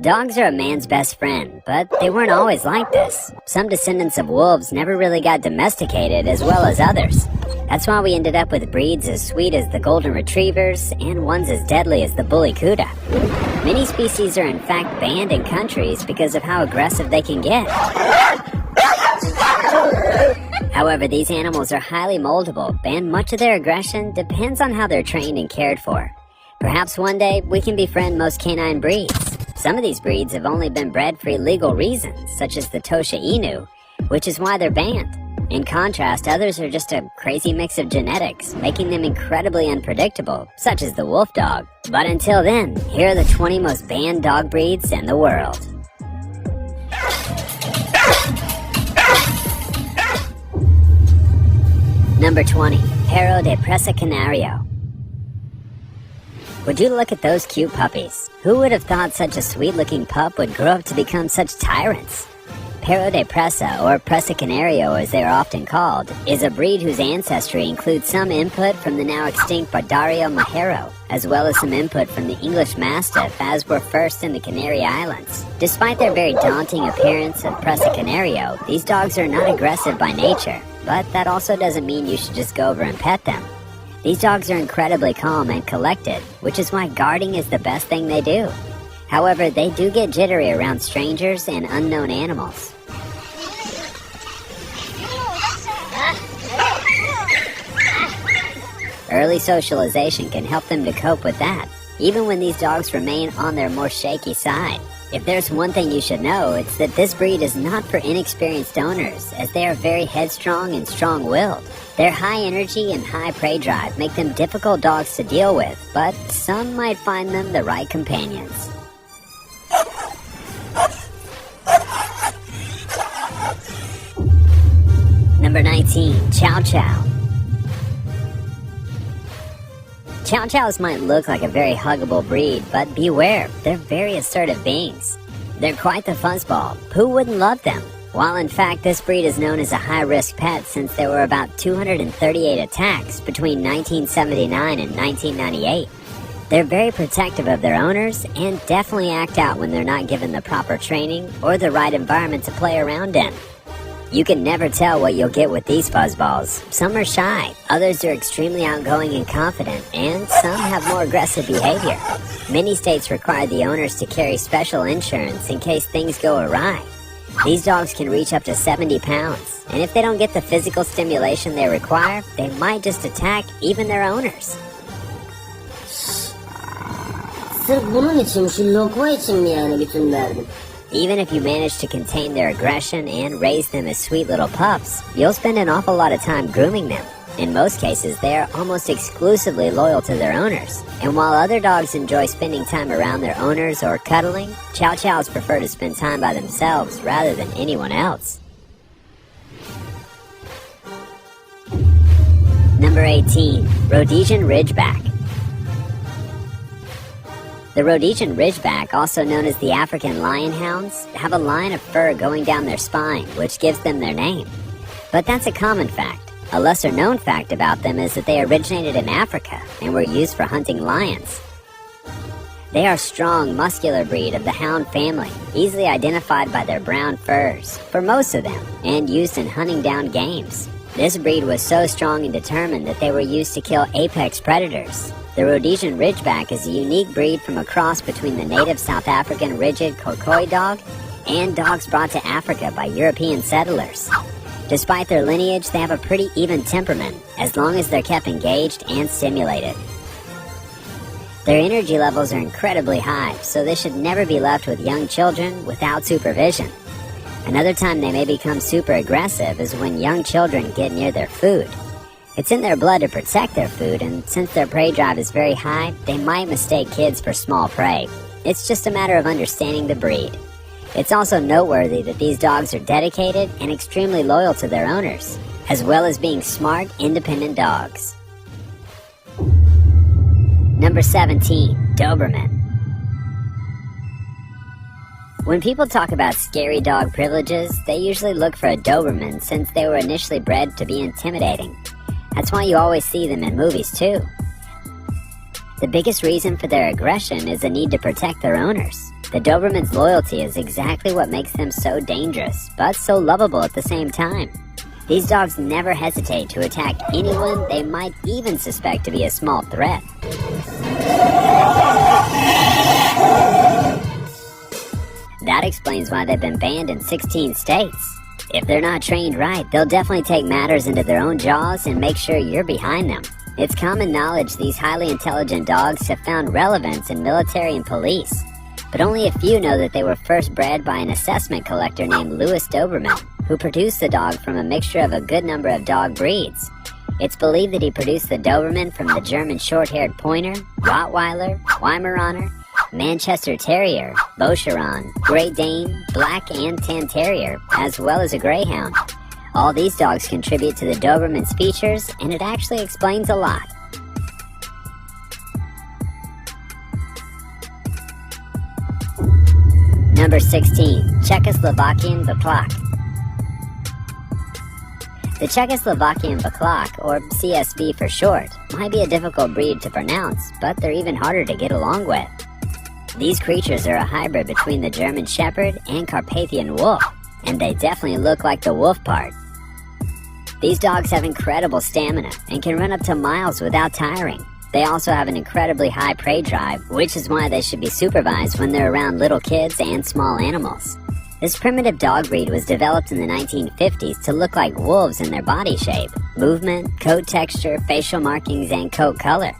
Dogs are a man's best friend, but they weren't always like this. Some descendants of wolves never really got domesticated as well as others. That's why we ended up with breeds as sweet as the golden retrievers and ones as deadly as the bully cuda. Many species are in fact banned in countries because of how aggressive they can get. However, these animals are highly moldable, and much of their aggression depends on how they're trained and cared for. Perhaps one day we can befriend most canine breeds. Some of these breeds have only been bred for illegal reasons, such as the Tosha Inu, which is why they're banned. In contrast, others are just a crazy mix of genetics, making them incredibly unpredictable, such as the wolf dog. But until then, here are the 20 most banned dog breeds in the world. Number 20. Perro de Presa Canario. Would you look at those cute puppies? Who would have thought such a sweet-looking pup would grow up to become such tyrants? Perro de Presa, or Presa Canario as they are often called, is a breed whose ancestry includes some input from the now extinct Bardario Majero, as well as some input from the English Mastiff, as were first in the Canary Islands. Despite their very daunting appearance of Presa Canario, these dogs are not aggressive by nature, but that also doesn't mean you should just go over and pet them. These dogs are incredibly calm and collected, which is why guarding is the best thing they do. However, they do get jittery around strangers and unknown animals. Early socialization can help them to cope with that, even when these dogs remain on their more shaky side. If there's one thing you should know, it's that this breed is not for inexperienced owners, as they are very headstrong and strong-willed. Their high energy and high prey drive make them difficult dogs to deal with, but some might find them the right companions. Number 19. Chow Chow. Chow Chows might look like a very huggable breed, but beware, they're very assertive beings. They're quite the fuzzball. Who wouldn't love them? While in fact this breed is known as a high-risk pet since there were about 238 attacks between 1979 and 1998. They're very protective of their owners and definitely act out when they're not given the proper training or the right environment to play around in. You can never tell what you'll get with these fuzzballs. Some are shy, others are extremely outgoing and confident, and some have more aggressive behavior. Many states require the owners to carry special insurance in case things go awry. These dogs can reach up to 70 pounds, and if they don't get the physical stimulation they require, they might just attack even their owners. Even if you manage to contain their aggression and raise them as sweet little pups, you'll spend an awful lot of time grooming them. In most cases, they are almost exclusively loyal to their owners. And while other dogs enjoy spending time around their owners or cuddling, Chow Chows prefer to spend time by themselves rather than anyone else. Number 18. Rhodesian Ridgeback. The Rhodesian Ridgeback, also known as the African Lion Hounds, have a line of fur going down their spine, which gives them their name. But that's a common fact. A lesser-known fact about them is that they originated in Africa and were used for hunting lions. They are a strong, muscular breed of the hound family, easily identified by their brown furs, for most of them, and used in hunting down games. This breed was so strong and determined that they were used to kill apex predators. The Rhodesian Ridgeback is a unique breed from a cross between the native South African rigid Khokoi dog and dogs brought to Africa by European settlers. Despite their lineage, they have a pretty even temperament, as long as they're kept engaged and stimulated. Their energy levels are incredibly high, so they should never be left with young children without supervision. Another time they may become super aggressive is when young children get near their food. It's in their blood to protect their food, and since their prey drive is very high, they might mistake kids for small prey. It's just a matter of understanding the breed. It's also noteworthy that these dogs are dedicated and extremely loyal to their owners, as well as being smart, independent dogs. Number 17. Doberman. When people talk about scary dog privileges, they usually look for a Doberman since they were initially bred to be intimidating. That's why you always see them in movies too. The biggest reason for their aggression is the need to protect their owners. The Doberman's loyalty is exactly what makes them so dangerous, but so lovable at the same time. These dogs never hesitate to attack anyone they might even suspect to be a small threat. That explains why they've been banned in 16 states. If they're not trained right, they'll definitely take matters into their own jaws and make sure you're behind them. It's common knowledge these highly intelligent dogs have found relevance in military and police, but only a few know that they were first bred by an assessment collector named Louis Doberman, who produced the dog from a mixture of a good number of dog breeds. It's believed that he produced the Doberman from the German short-haired Pointer, Rottweiler, Weimaraner, Manchester Terrier, Boscheron, Great Dane, Black and Tan Terrier, as well as a Greyhound. All these dogs contribute to the Doberman's features, and it actually explains a lot. Number 16. Czechoslovakian Baklak. The Czechoslovakian Baklak, or CSB for short, might be a difficult breed to pronounce, but they're even harder to get along with. These creatures are a hybrid between the German Shepherd and Carpathian Wolf, and they definitely look like the wolf part. These dogs have incredible stamina and can run up to miles without tiring. They also have an incredibly high prey drive, which is why they should be supervised when they're around little kids and small animals. This primitive dog breed was developed in the 1950s to look like wolves in their body shape, movement, coat texture, facial markings, and coat color.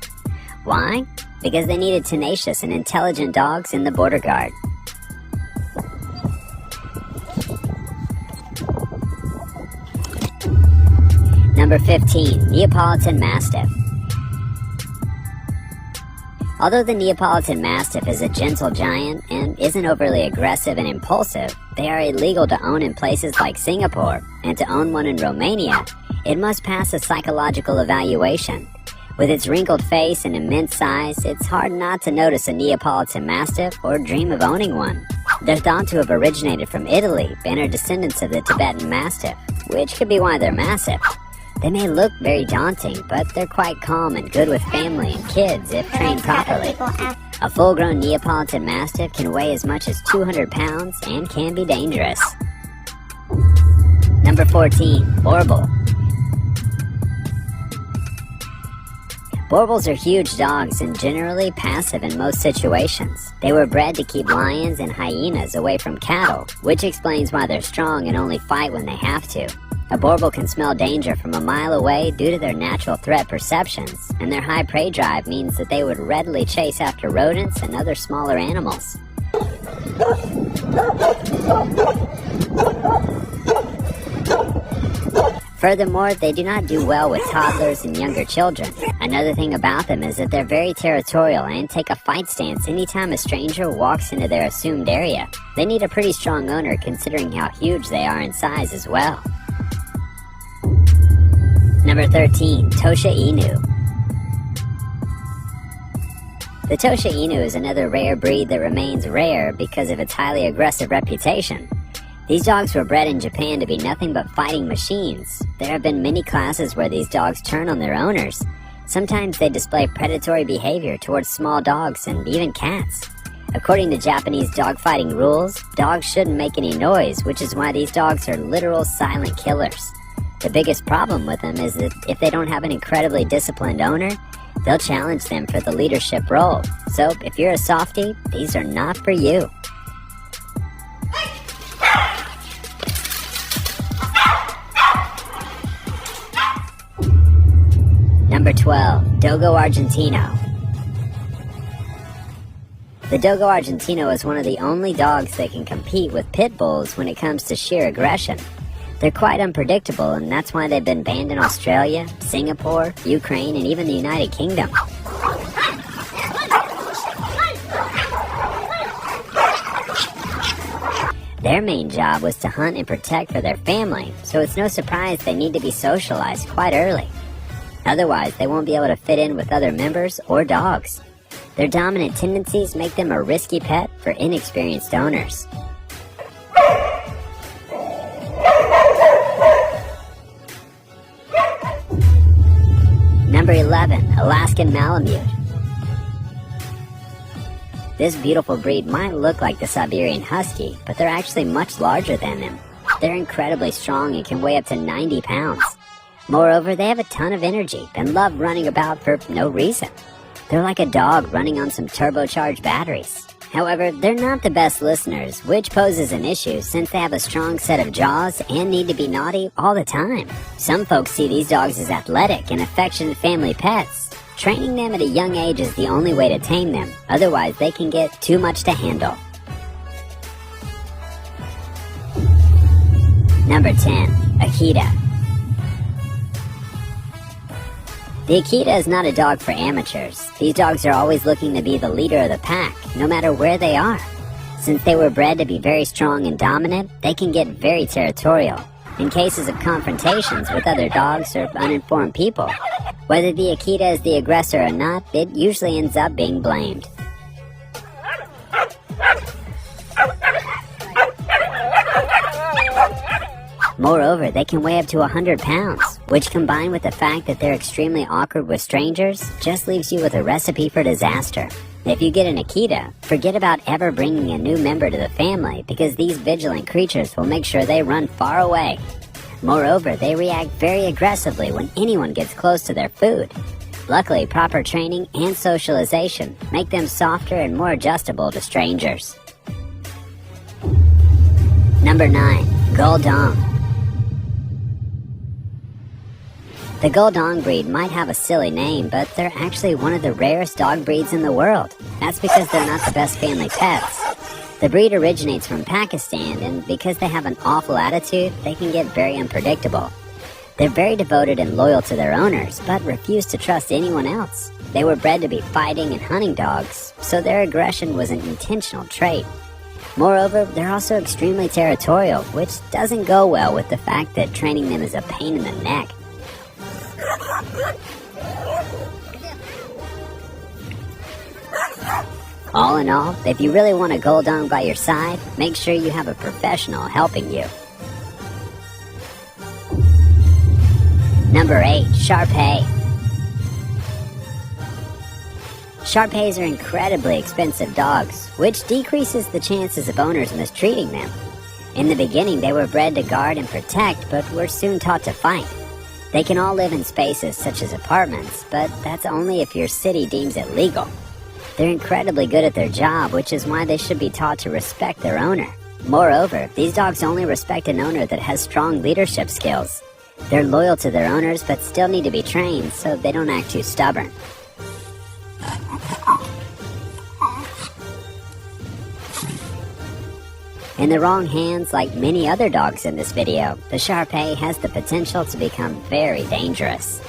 Why? Because they needed tenacious and intelligent dogs in the border guard. Number 15. Neapolitan Mastiff. Although the Neapolitan Mastiff is a gentle giant and isn't overly aggressive and impulsive, they are illegal to own in places like Singapore, and to own one in Romania, it must pass a psychological evaluation. With its wrinkled face and immense size, it's hard not to notice a Neapolitan Mastiff or dream of owning one. They're thought to have originated from Italy and are descendants of the Tibetan Mastiff, which could be why they're massive. They may look very daunting, but they're quite calm and good with family and kids if trained properly. A full-grown Neapolitan Mastiff can weigh as much as 200 pounds and can be dangerous. Number 14. Borbal. Borbals are huge dogs and generally passive in most situations. They were bred to keep lions and hyenas away from cattle, which explains why they're strong and only fight when they have to. A Borbal can smell danger from a mile away due to their natural threat perceptions, and their high prey drive means that they would readily chase after rodents and other smaller animals. Furthermore, they do not do well with toddlers and younger children. Another thing about them is that they're very territorial and take a fight stance anytime a stranger walks into their assumed area. They need a pretty strong owner considering how huge they are in size as well. Number 13. Tosha Inu. The Tosha Inu is another rare breed that remains rare because of its highly aggressive reputation. These dogs were bred in Japan to be nothing but fighting machines. There have been many classes where these dogs turn on their owners. Sometimes they display predatory behavior towards small dogs and even cats. According to Japanese dogfighting rules, dogs shouldn't make any noise, which is why these dogs are literal silent killers. The biggest problem with them is that if they don't have an incredibly disciplined owner, they'll challenge them for the leadership role. So if you're a softie, these are not for you. Number 12. Dogo Argentino. The Dogo Argentino is one of the only dogs that can compete with pit bulls when it comes to sheer aggression. They're quite unpredictable, and that's why they've been banned in Australia, Singapore, Ukraine, and even the United Kingdom. Their main job was to hunt and protect for their family, so it's no surprise they need to be socialized quite early. Otherwise, they won't be able to fit in with other members or dogs. Their dominant tendencies make them a risky pet for inexperienced owners. Number 11. Alaskan Malamute. This beautiful breed might look like the Siberian Husky, but they're actually much larger than them. They're incredibly strong and can weigh up to 90 pounds. Moreover, they have a ton of energy and love running about for no reason. They're like a dog running on some turbocharged batteries. However, they're not the best listeners, which poses an issue since they have a strong set of jaws and need to be naughty all the time. Some folks see these dogs as athletic and affectionate family pets. Training them at a young age is the only way to tame them, otherwise they can get too much to handle. Number 10. Akita. The Akita is not a dog for amateurs. These dogs are always looking to be the leader of the pack, no matter where they are. Since they were bred to be very strong and dominant, they can get very territorial. In cases of confrontations with other dogs or uninformed people, whether the Akita is the aggressor or not, it usually ends up being blamed. Moreover, they can weigh up to 100 pounds, which combined with the fact that they're extremely awkward with strangers, just leaves you with a recipe for disaster. If you get an Akita, forget about ever bringing a new member to the family because these vigilant creatures will make sure they run far away. Moreover, they react very aggressively when anyone gets close to their food. Luckily, proper training and socialization make them softer and more adjustable to strangers. Number 9. Guldong. The Guldong breed might have a silly name, but they're actually one of the rarest dog breeds in the world. That's because they're not the best family pets. The breed originates from Pakistan, and because they have an awful attitude, they can get very unpredictable. They're very devoted and loyal to their owners, but refuse to trust anyone else. They were bred to be fighting and hunting dogs, so their aggression was an intentional trait. Moreover, they're also extremely territorial, which doesn't go well with the fact that training them is a pain in the neck. All in all, if you really want a Guldong by your side, make sure you have a professional helping you. Number 8. Shar-Pei. Shar-Peis are incredibly expensive dogs, which decreases the chances of owners mistreating them. In the beginning, they were bred to guard and protect, but were soon taught to fight. They can all live in spaces such as apartments, but that's only if your city deems it legal. They're incredibly good at their job, which is why they should be taught to respect their owner. Moreover, these dogs only respect an owner that has strong leadership skills. They're loyal to their owners, but still need to be trained so they don't act too stubborn. In the wrong hands, like many other dogs in this video, the Shar-Pei has the potential to become very dangerous.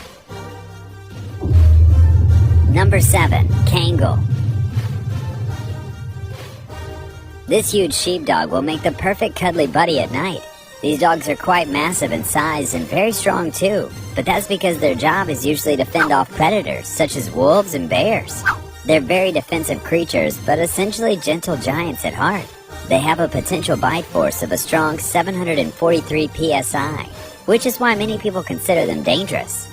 Number 7. Kangal. This huge sheepdog will make the perfect cuddly buddy at night. These dogs are quite massive in size and very strong too, but that's because their job is usually to fend off predators such as wolves and bears. They're very defensive creatures, but essentially gentle giants at heart. They have a potential bite force of a strong 743 psi, which is why many people consider them dangerous.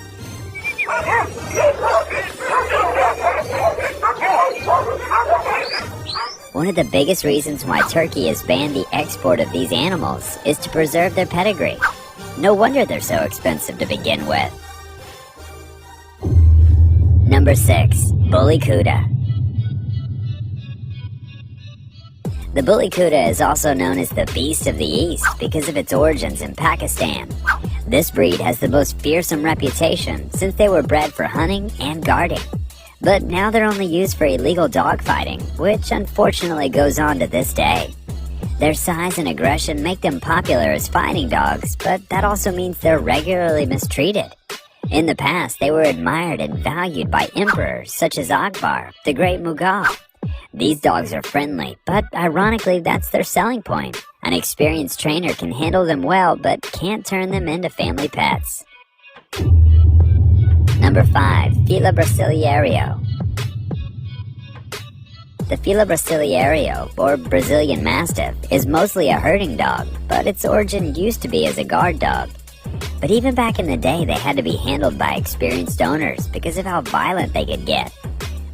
One of the biggest reasons why Turkey has banned the export of these animals is to preserve their pedigree. No wonder they're so expensive to begin with. Number 6. Bully Kuda. The Bully Kuda is also known as the Beast of the East because of its origins in Pakistan. This breed has the most fearsome reputation since they were bred for hunting and guarding. But now they're only used for illegal dogfighting, which unfortunately goes on to this day. Their size and aggression make them popular as fighting dogs, but that also means they're regularly mistreated. In the past, they were admired and valued by emperors such as Akbar, the Great Mughal. These dogs are friendly, but ironically that's their selling point. An experienced trainer can handle them well, but can't turn them into family pets. Number 5. Fila Brasileiro. The Fila Brasileiro, or Brazilian Mastiff, is mostly a herding dog, but its origin used to be as a guard dog. But even back in the day, they had to be handled by experienced owners because of how violent they could get.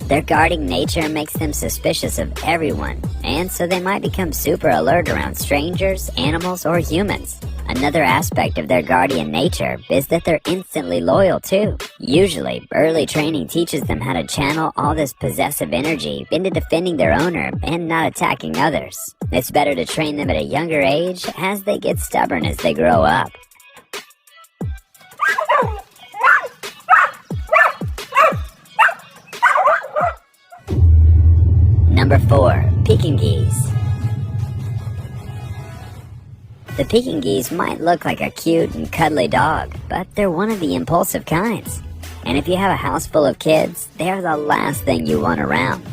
Their guarding nature makes them suspicious of everyone, and so they might become super alert around strangers, animals, or humans. Another aspect of their guardian nature is that they're instantly loyal too. Usually, early training teaches them how to channel all this possessive energy into defending their owner and not attacking others. It's better to train them at a younger age, as they get stubborn as they grow up. Number 4. Pekingese. The Pekingese might look like a cute and cuddly dog, but they're one of the impulsive kinds. And if you have a house full of kids, they're the last thing you want around.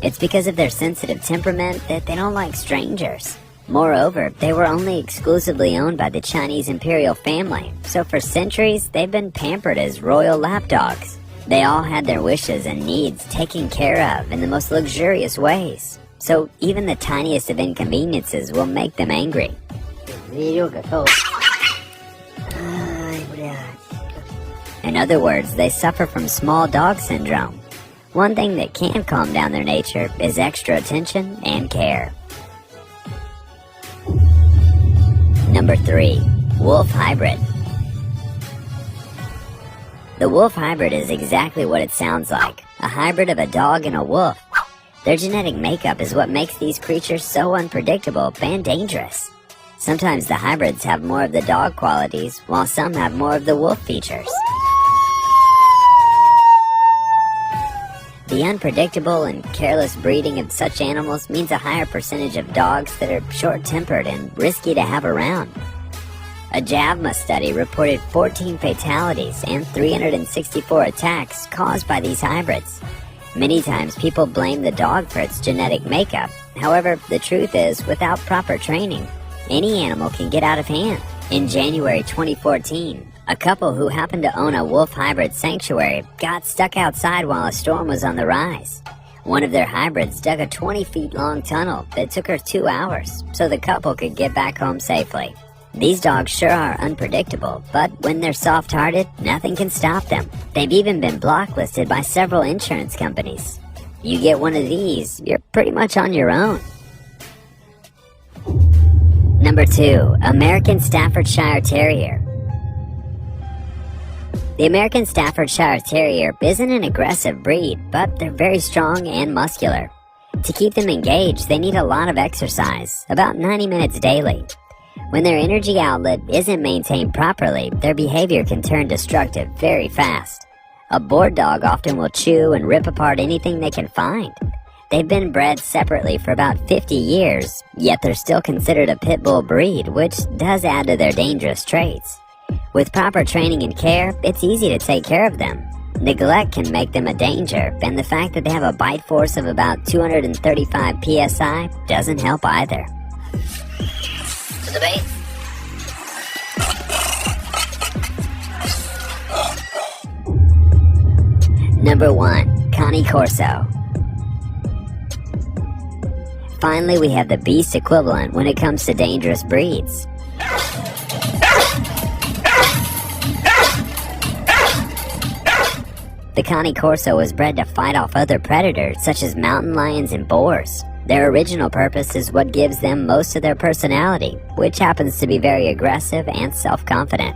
It's because of their sensitive temperament that they don't like strangers. Moreover, they were only exclusively owned by the Chinese imperial family, so for centuries they've been pampered as royal lapdogs. They all had their wishes and needs taken care of in the most luxurious ways, so even the tiniest of inconveniences will make them angry. In other words, they suffer from small dog syndrome. One thing that can calm down their nature is extra attention and care. Number 3. Wolf hybrid. The wolf hybrid is exactly what it sounds like, a hybrid of a dog and a wolf. Their genetic makeup is what makes these creatures so unpredictable and dangerous. Sometimes the hybrids have more of the dog qualities, while some have more of the wolf features. The unpredictable and careless breeding of such animals means a higher percentage of dogs that are short-tempered and risky to have around. A JAVMA study reported 14 fatalities and 364 attacks caused by these hybrids. Many times people blame the dog for its genetic makeup. However, the truth is, without proper training, any animal can get out of hand. In January 2014, a couple who happened to own a wolf hybrid sanctuary got stuck outside while a storm was on the rise. One of their hybrids dug a 20-feet-long tunnel that took her 2 hours so the couple could get back home safely. These dogs sure are unpredictable, but when they're soft-hearted, nothing can stop them. They've even been blacklisted by several insurance companies. You get one of these, you're pretty much on your own. Number 2. American Staffordshire Terrier. The American Staffordshire Terrier isn't an aggressive breed, but they're very strong and muscular. To keep them engaged, they need a lot of exercise, about 90 minutes daily. When their energy outlet isn't maintained properly, their behavior can turn destructive very fast. A bored dog often will chew and rip apart anything they can find. They've been bred separately for about 50 years, yet they're still considered a pit bull breed, which does add to their dangerous traits. With proper training and care, it's easy to take care of them. Neglect can make them a danger, and the fact that they have a bite force of about 235 psi doesn't help either. To the base. Number 1. Cane Corso. Finally, we have the beast equivalent when it comes to dangerous breeds. The Cane Corso was bred to fight off other predators such as mountain lions and boars. Their original purpose is what gives them most of their personality, which happens to be very aggressive and self-confident.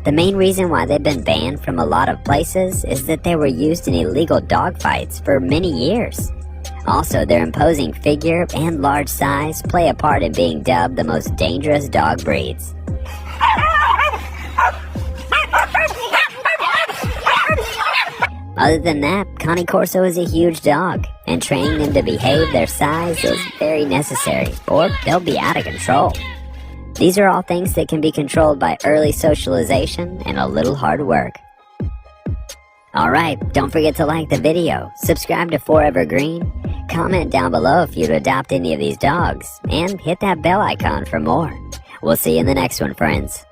The main reason why they've been banned from a lot of places is that they were used in illegal dogfights for many years. Also, their imposing figure and large size play a part in being dubbed the most dangerous dog breeds. Other than that, Cane Corso is a huge dog, and training them to behave their size is very necessary, or they'll be out of control. These are all things that can be controlled by early socialization and a little hard work. Alright, don't forget to like the video, subscribe to Forever Green, comment down below if you'd adopt any of these dogs, and hit that bell icon for more. We'll see you in the next one, friends.